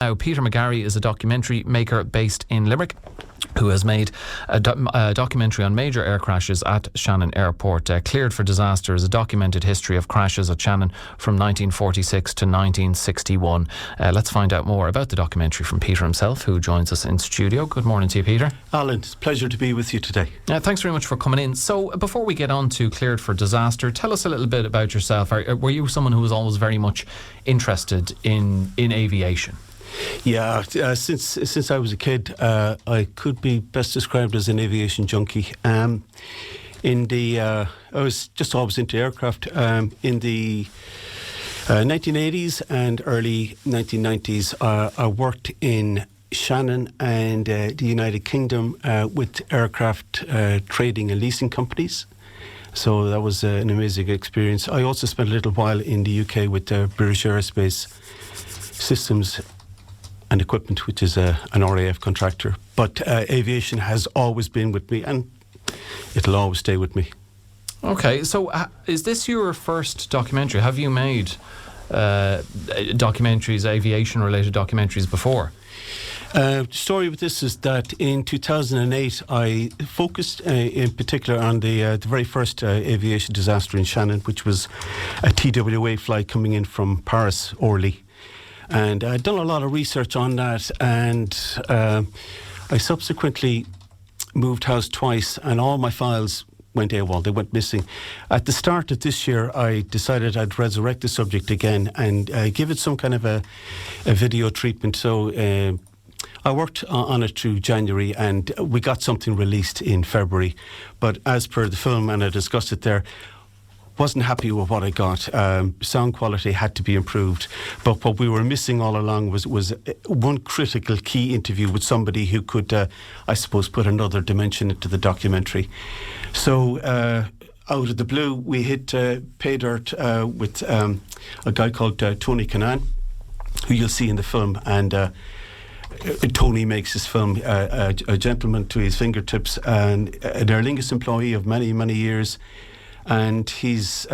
Now, Peter McGarry is a documentary maker based in Limerick who has made a documentary on major air crashes at Shannon Airport. Cleared for Disaster is a documented history of crashes at Shannon from 1946 to 1961. Let's find out more about the documentary from Peter himself, who joins us in studio. Good morning to you, Peter. Alan, it's a pleasure to be with you today. Thanks very much for coming in. So before we get on to Cleared for Disaster, tell us a little bit about yourself. Were you someone who was always very much interested in aviation? Yeah, since I was a kid, I could be best described as an aviation junkie. I was just always into aircraft. In the 1980s and early 1990s, I worked in Shannon and the United Kingdom with aircraft trading and leasing companies. So that was an amazing experience. I also spent a little while in the UK with British Aerospace Systems and Equipment, which is an RAF contractor. But aviation has always been with me, and it'll always stay with me. Okay, so is this your first documentary? Have you made documentaries, aviation-related documentaries before? The story with this is that in 2008 I focused in particular on the very first aviation disaster in Shannon, which was a TWA flight coming in from Paris, Orly. And I'd done a lot of research on that, and I subsequently moved house twice, and all my files went AWOL, they went missing. At the start of this year, I decided I'd resurrect the subject again and give it some kind of a video treatment. So I worked on it through January, and we got something released in February. But as per the film, and I discussed it there, wasn't happy with what I got. Sound quality had to be improved, but what we were missing all along was one critical key interview with somebody who could, I suppose, put another dimension into the documentary. So out of the blue, we hit pay dirt with a guy called Tony Canan, who you'll see in the film, and Tony makes his film a gentleman to his fingertips, and an Aer Lingus employee of many, many years. And his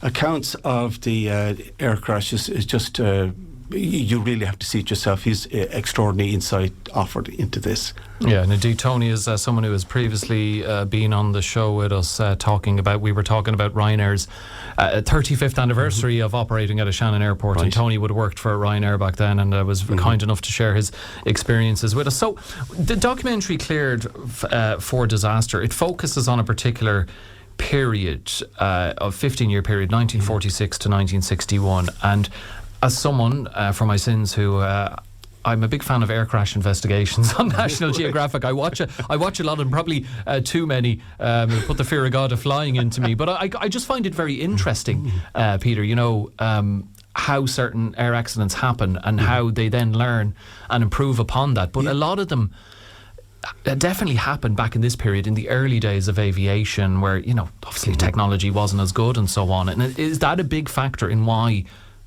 accounts of the air crashes is just, you really have to see it yourself. He's extraordinary insight offered into this. Yeah, and indeed Tony is someone who has previously been on the show with us we were talking about Ryanair's 35th anniversary of operating at a Shannon airport, right. And Tony would have worked for Ryanair back then, and was kind enough to share his experiences with us. So the documentary Cleared for Disaster, it focuses on a particular period of 15-year period, 1946 to 1961, and as someone for my sins who I'm a big fan of air crash investigations on National Geographic. I watch a lot, and probably too many put the fear of God of flying into me, but I just find it very interesting, Peter, how certain air accidents happen and how they then learn and improve upon that, but a lot of them definitely happened back in this period, in the early days of aviation, where obviously technology wasn't as good and so on. And is that a big factor in why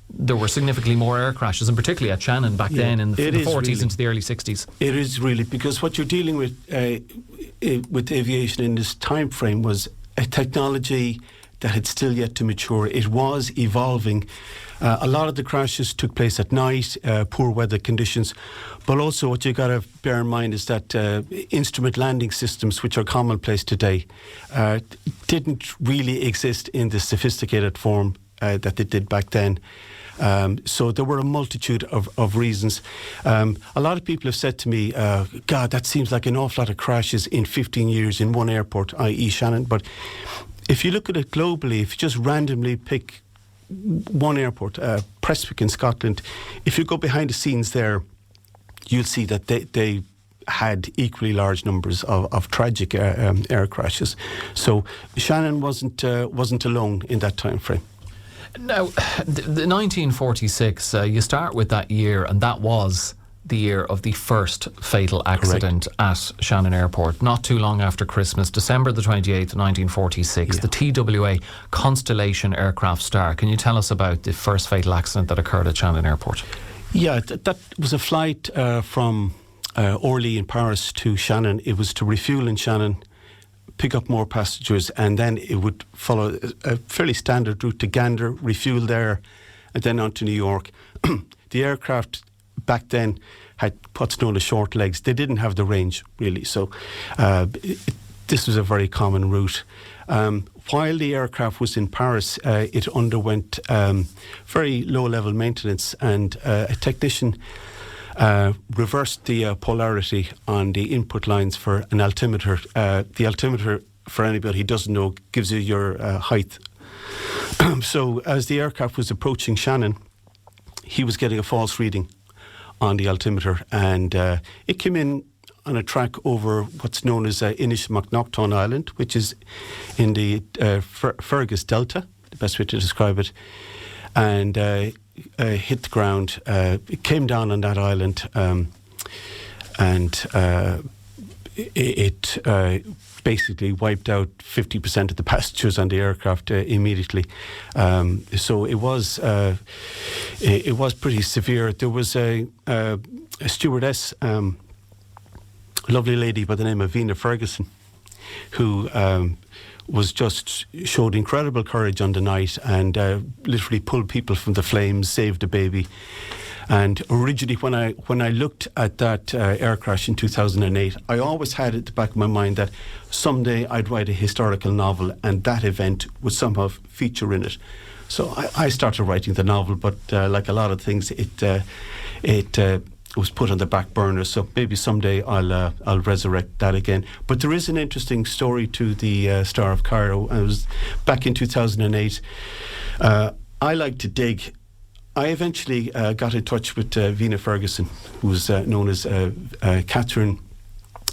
there were significantly more air crashes, and particularly at Shannon back then in the 40s really, into the early 60s? It is really, because what you're dealing with aviation in this time frame was a technology that had still yet to mature. It was evolving. A lot of the crashes took place at night, poor weather conditions, but also what you got to bear in mind is that instrument landing systems, which are commonplace today, didn't really exist in the sophisticated form that they did back then. So there were a multitude of reasons. A lot of people have said to me, God, that seems like an awful lot of crashes in 15 years in one airport, i.e. Shannon. But if you look at it globally, if you just randomly pick one airport, Prestwick in Scotland, if you go behind the scenes there, you'll see that they had equally large numbers of tragic air crashes. So Shannon wasn't alone in that time frame. Now, the 1946, you start with that year, and that was the year of the first fatal accident at Shannon Airport, not too long after Christmas, December the 28th, 1946, the TWA Constellation aircraft Star. Can you tell us about the first fatal accident that occurred at Shannon Airport? Yeah, that was a flight from Orly in Paris to Shannon. It was to refuel in Shannon, pick up more passengers, and then it would follow a fairly standard route to Gander, refuel there, and then on to New York. The aircraft back then had what's known as short legs. They didn't have the range, really. So this was a very common route. While the aircraft was in Paris, it underwent very low-level maintenance, and a technician reversed the polarity on the input lines for an altimeter. The altimeter, for anybody who doesn't know, gives you your height. So as the aircraft was approaching Shannon, he was getting a false reading on the altimeter, and it came in on a track over what's known as Inishmagnockton Island, which is in the Fergus Delta, the best way to describe it, and hit the ground. It came down on that island, and it basically wiped out 50% of the passengers on the aircraft immediately. So it was pretty severe. There was a stewardess, a lovely lady by the name of Vena Ferguson, who showed incredible courage on the night and literally pulled people from the flames, saved a baby. And originally, when I looked at that air crash in 2008, I always had at the back of my mind that someday I'd write a historical novel and that event would somehow feature in it. So I started writing the novel, but like a lot of things, it was put on the back burner. So maybe someday I'll resurrect that again. But there is an interesting story to the Star of Cairo. I was back in 2008. I like to dig. I eventually got in touch with Vena Ferguson, who was known as Catherine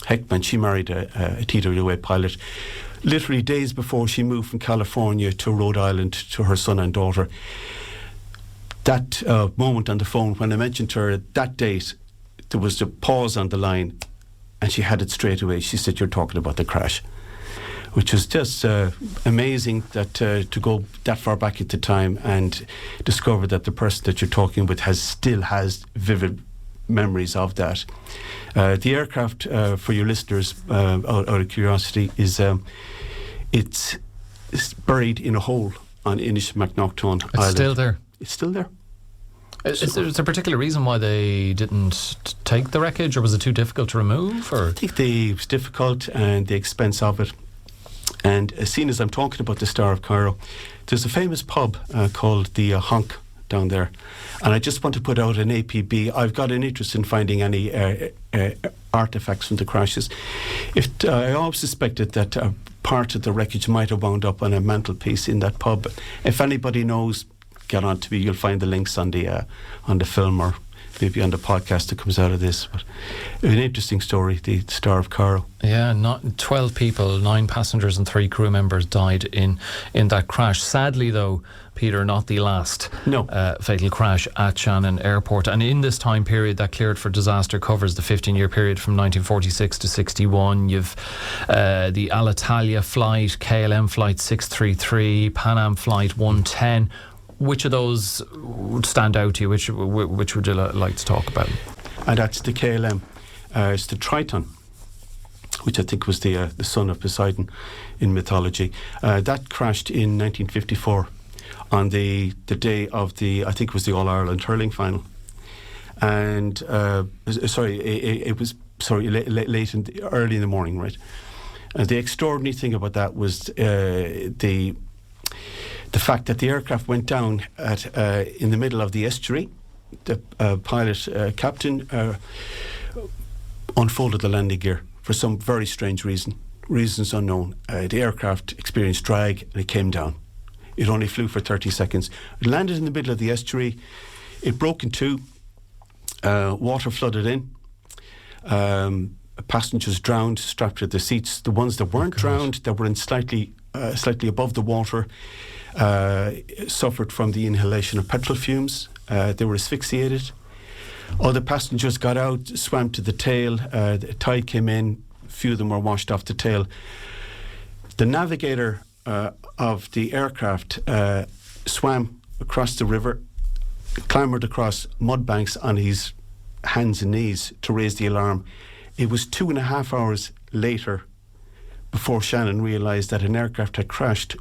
Heckman. She married a TWA pilot literally days before she moved from California to Rhode Island to her son and daughter. That moment on the phone, when I mentioned to her that date, there was a pause on the line, and she had it straight away. She said, "You're talking about the crash," which was just amazing that to go that far back into time and discover that the person that you're talking with still has vivid memories of that. The aircraft, for your listeners, out of curiosity, is it's buried in a hole on Inishmagnockton Island. It's still there. It's still there. Is there a particular reason why they didn't take the wreckage, or was it too difficult to remove? Or? I think it was difficult and the expense of it. And as soon as I'm talking about the Star of Cairo, there's a famous pub called the Hunk down there. And I just want to put out an APB. I've got an interest in finding any artefacts from the crashes. I always suspected that part of the wreckage might have wound up on a mantelpiece in that pub. If anybody knows, get on to me. You'll find the links on the film, or maybe on the podcast that comes out of this. But an interesting story, the Star of Cairo. Yeah, 12 people, 9 passengers and 3 crew members died in that crash. Sadly, though, Peter, not the last fatal crash at Shannon Airport. And in this time period that cleared for disaster covers the 15-year period from 1946 to 61. You've the Alitalia flight, KLM flight 633, Pan Am flight 110. Which of those would stand out to you? Which would you like to talk about? And that's the KLM. It's the Triton, which I think was the son of Poseidon in mythology. That crashed in 1954 on the day of I think it was the All-Ireland hurling final. And it was early in the morning, right? And the extraordinary thing about that was the fact that the aircraft went down in the middle of the estuary. The pilot captain unfolded the landing gear for some very strange reasons unknown. The aircraft experienced drag and it came down. It only flew for 30 seconds. It landed in the middle of the estuary. It broke in two. Water flooded in. Passengers drowned, strapped to the seats. The ones that weren't drowned, that were in slightly above the water, suffered from the inhalation of petrol fumes. They were asphyxiated. Other passengers got out, swam to the tail. The tide came in. A few of them were washed off the tail. The navigator of the aircraft swam across the river, clambered across mud banks on his hands and knees to raise the alarm. It was 2.5 hours later before Shannon realised that an aircraft had crashed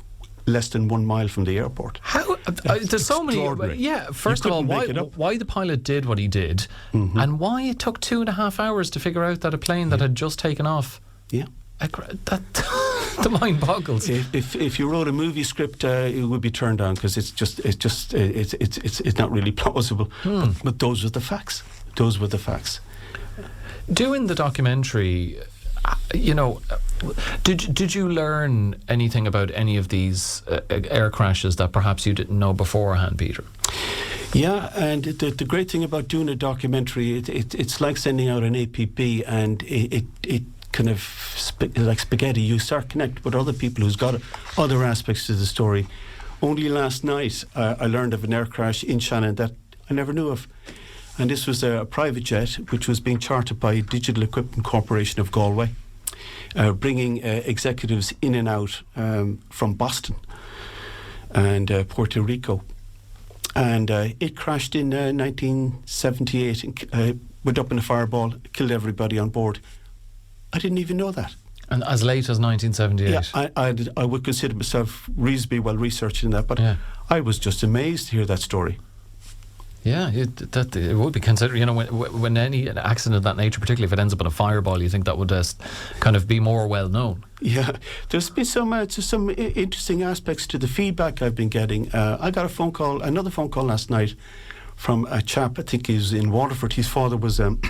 less than 1 mile from the airport. How There's so many. Yeah, first of all, why the pilot did what he did, and why it took 2.5 hours to figure out that a plane that had just taken off. Yeah. That the mind boggles. If you wrote a movie script, it would be turned down because it's not really plausible. But those were the facts. Doing the documentary, did you learn anything about any of these air crashes that perhaps you didn't know beforehand, Peter? Yeah, and the great thing about doing a documentary, it's like sending out an APB, and it kind of like spaghetti. You start connecting with other people who's got other aspects to the story. Only last night I learned of an air crash in Shannon that I never knew of, and this was a private jet which was being chartered by Digital Equipment Corporation of Galway, bringing executives in and out from Boston and Puerto Rico, and it crashed in 1978 and went up in a fireball, killed everybody on board. I didn't even know that. And as late as 1978? Yeah, I would consider myself reasonably well researched in that, but I was just amazed to hear that story. Yeah, it would be considered, when any accident of that nature, particularly if it ends up in a fireball, you think that would kind of be more well known. Yeah, there's been some interesting aspects to the feedback I've been getting. I got another phone call last night from a chap, I think he's in Waterford. His father was an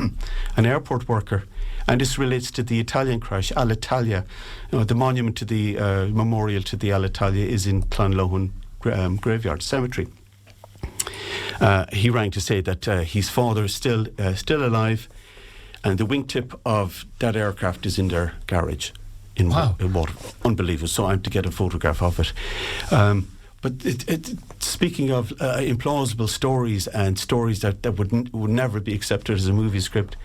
airport worker, and this relates to the Italian crash, Alitalia. The monument to the memorial to the Alitalia is in Clonlohan Graveyard Cemetery. He rang to say that his father is still alive, and the wingtip of that aircraft is in their garage in Waterford. Unbelievable. So I'm to get a photograph of it. But speaking of implausible stories and stories that would never be accepted as a movie script,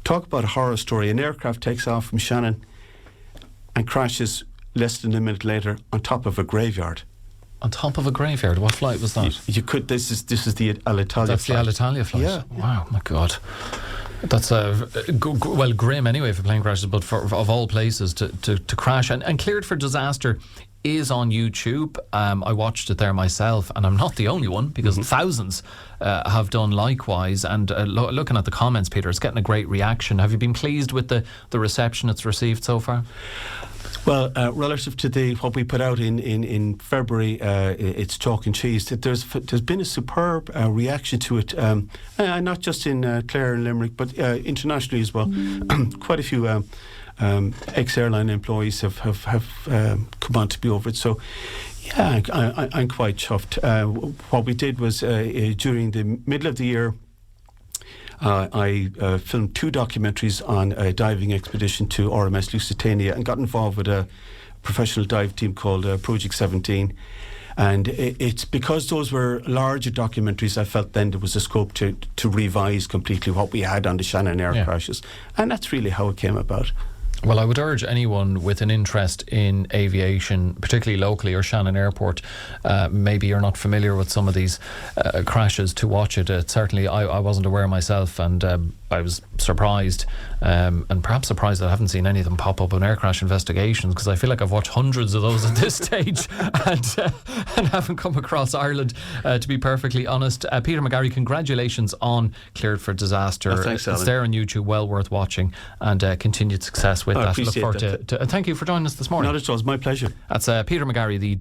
talk about a horror story. An aircraft takes off from Shannon and crashes less than a minute later on top of a graveyard. On top of a graveyard? What flight was that? You could. This is the Alitalia. That's flight. The Alitalia flight. Yeah. Wow, my God. That's grim anyway for plane crashes, but of all places to crash and cleared for disaster is on YouTube. I watched it there myself, and I'm not the only one because thousands have done likewise. And looking at the comments, Peter, it's getting a great reaction. Have you been pleased with the reception it's received so far? Well, relative to what we put out in February, it's chalk and cheese. There's been a superb reaction to it, not just in Clare and Limerick, but internationally as well. Quite a few ex-airline employees have come on to be over it. So, yeah, I'm quite chuffed. What we did was during the middle of the year, I filmed 2 documentaries on a diving expedition to RMS Lusitania and got involved with a professional dive team called Project 17. And it's because those were larger documentaries, I felt then there was a scope to revise completely what we had on the Shannon air crashes. And that's really how it came about. Well, I would urge anyone with an interest in aviation, particularly locally or Shannon Airport, maybe you're not familiar with some of these crashes, to watch it. Certainly, I wasn't aware myself, and I was surprised, and perhaps surprised that I haven't seen any of them pop up on air crash investigations, because I feel like I've watched hundreds of those at this stage and haven't come across Ireland, to be perfectly honest. Peter McGarry, congratulations on Cleared for Disaster. Oh, thanks, Alan. It's there on YouTube, well worth watching, and continued success with that. Look forward to thank you for joining us this morning. Not at all, it's my pleasure. That's Peter McGarry, the